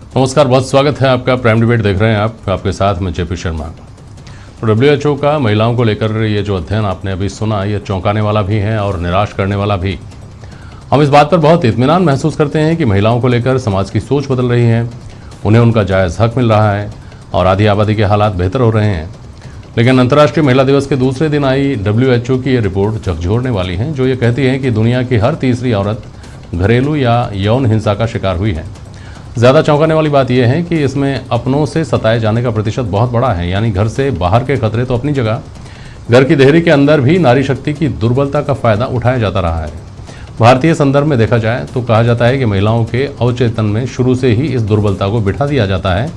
नमस्कार, बहुत स्वागत है आपका। प्राइम डिबेट देख रहे हैं आप, आपके साथ मैं जेपी शर्मा। तो WHO का महिलाओं को लेकर ये जो अध्ययन आपने अभी सुना, ये चौंकाने वाला भी है और निराश करने वाला भी। हम इस बात पर बहुत इत्मीनान महसूस करते हैं कि महिलाओं को लेकर समाज की सोच बदल रही है, उन्हें उनका जायज़ हक मिल रहा है और आधी आबादी के हालात बेहतर हो रहे हैं। लेकिन अंतर्राष्ट्रीय महिला दिवस के दूसरे दिन आई WHO की ये रिपोर्ट झकझोरने वाली है, जो ये कहती है कि दुनिया की हर तीसरी औरत घरेलू या यौन हिंसा का शिकार हुई है। ज़्यादा चौंकाने वाली बात यह है कि इसमें अपनों से सताए जाने का प्रतिशत बहुत बड़ा है। यानी घर से बाहर के खतरे तो अपनी जगह, घर की देहरी के अंदर भी नारी शक्ति की दुर्बलता का फायदा उठाया जाता रहा है। भारतीय संदर्भ में देखा जाए तो कहा जाता है कि महिलाओं के अवचेतन में शुरू से ही इस दुर्बलता को बिठा दिया जाता है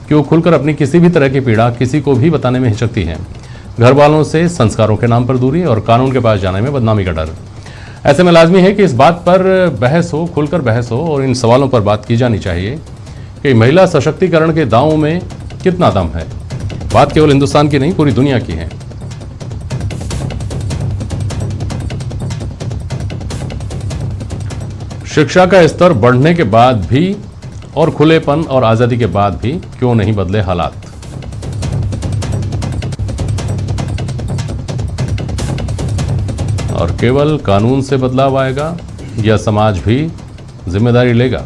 कि वो खुलकर अपनी किसी भी तरह की पीड़ा किसी को भी बताने में हिचकती है। घर वालों से संस्कारों के नाम पर दूरी और कानून के पास जाने में बदनामी का डर। ऐसे में लाजमी है कि इस बात पर बहस हो, खुलकर बहस हो और इन सवालों पर बात की जानी चाहिए कि महिला सशक्तिकरण के दांवों में कितना दम है। बात केवल हिंदुस्तान की नहीं, पूरी दुनिया की है। शिक्षा का स्तर बढ़ने के बाद भी और खुलेपन और आज़ादी के बाद भी क्यों नहीं बदले हालात। और केवल कानून से बदलाव आएगा या समाज भी जिम्मेदारी लेगा।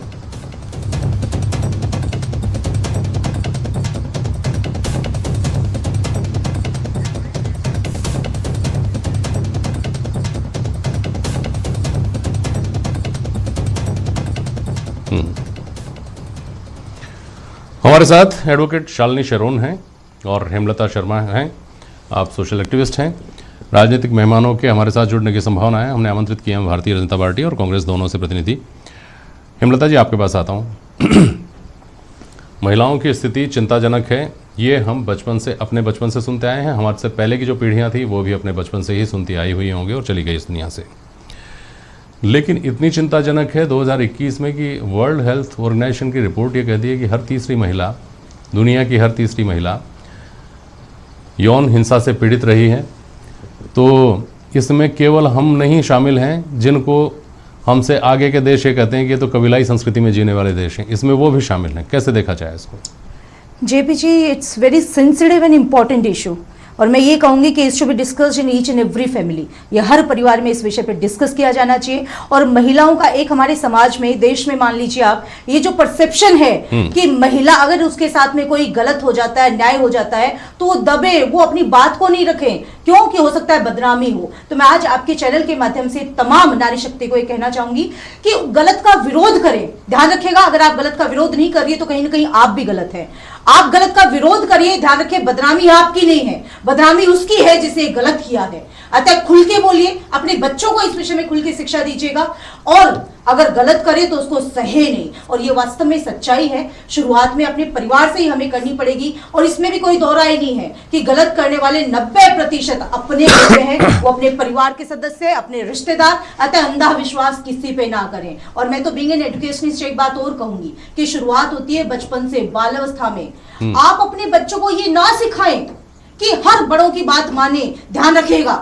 हमारे साथ एडवोकेट शालिनी शेरोन हैं और हेमलता शर्मा हैं। आप सोशल एक्टिविस्ट हैं। राजनीतिक मेहमानों के हमारे साथ जुड़ने की संभावना है। हमने आमंत्रित किए हैं भारतीय जनता पार्टी और कांग्रेस दोनों से प्रतिनिधि। हेमलता जी, आपके पास आता हूँ। महिलाओं की स्थिति चिंताजनक है, ये हम अपने बचपन से सुनते आए हैं। हमारे से पहले की जो पीढ़ियाँ थी वो भी अपने बचपन से ही सुनती आई हुई होंगी और चली गई इस दुनिया से। लेकिन इतनी चिंताजनक है 2021 में कि वर्ल्ड हेल्थ ऑर्गेनाइजेशन की रिपोर्ट ये कहती है कि हर तीसरी महिला, दुनिया की हर तीसरी महिला यौन हिंसा से पीड़ित रही है। तो इसमें केवल हम नहीं शामिल हैं, जिनको हमसे आगे के देश ये कहते हैं कि ये तो कबीलाई संस्कृति में जीने वाले देश हैं, इसमें वो भी शामिल हैं। कैसे देखा जाए इसको? JP ji, it's very sensitive and important issue और मैं ये कहूंगी कि it should be discussed in each and every family. ये हर परिवार में इस विषय पर डिस्कस किया जाना चाहिए। और महिलाओं का एक हमारे समाज में, देश में, मान लीजिए आप, ये जो परसेप्शन है कि महिला अगर उसके साथ में कोई गलत हो जाता है, न्याय हो जाता है, तो वो दबे, वो अपनी बात को नहीं रखें, क्योंकि हो सकता है बदनामी हो। तो मैं आज आपके चैनल के माध्यम से तमाम नारी शक्ति को ये कहना चाहूंगी कि गलत का विरोध करें। ध्यान रखिएगा, अगर आप गलत का विरोध नहीं कर रही है तो कहीं ना कहीं आप भी गलत है। आप गलत का विरोध करिए। ध्यान रखिए, बदनामी आपकी नहीं है, बदनामी उसकी है जिसे गलत किया है। अतः खुल के बोलिए, अपने बच्चों को इस विषय में खुल के शिक्षा दीजिएगा और अगर गलत करे तो उसको सहे नहीं। और ये वास्तव में सच्चाई है। शुरुआत में अपने परिवार से ही हमें करनी पड़ेगी और इसमें भी कोई दोहराई नहीं है कि गलत करने वाले 90% अपने होते हैं, वो अपने परिवार के सदस्य, अपने रिश्तेदार। अतः अंधा विश्वास किसी पे ना करें। और मैं तो बीइंग एन एजुकेशनिस्ट एक बात और कहूंगी कि शुरुआत होती है बचपन से, बाल अवस्था में। आप अपने बच्चों को ये ना सिखाएं कि हर बड़ों की बात माने। ध्यान रखिएगा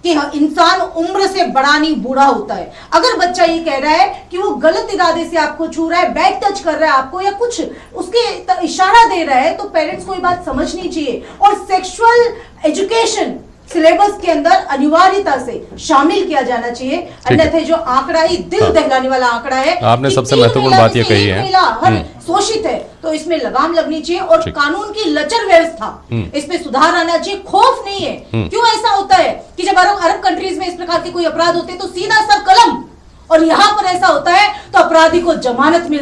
कि इंसान उम्र से बड़ा नहीं, बूढ़ा होता है। अगर बच्चा ये कह रहा है कि वो गलत इरादे से आपको छू रहा है, बैड टच कर रहा है आपको, या कुछ उसके इशारा दे रहा है, तो पेरेंट्स को ये बात समझनी चाहिए। और सेक्सुअल एजुकेशन सिलेबस के अंदर अनिवार्यता से शामिल किया जाना चाहिए। अन्यथा जो आंकड़ा ही दिल दहलाने वाला आंकड़ा है, आपने सबसे महत्वपूर्ण बात ये कही है, शोषित है, तो इसमें लगाम लगनी चाहिए। और कानून की लचर व्यवस्था, इसमें सुधार आना चाहिए। खौफ नहीं है। क्यों ऐसा होता है कि जब अरब कंट्रीज में इस प्रकार के कोई अपराध होते हैं तो सीधा सर कलम, और यहां पर ऐसा होता है तो अपराधी को जमानत मिल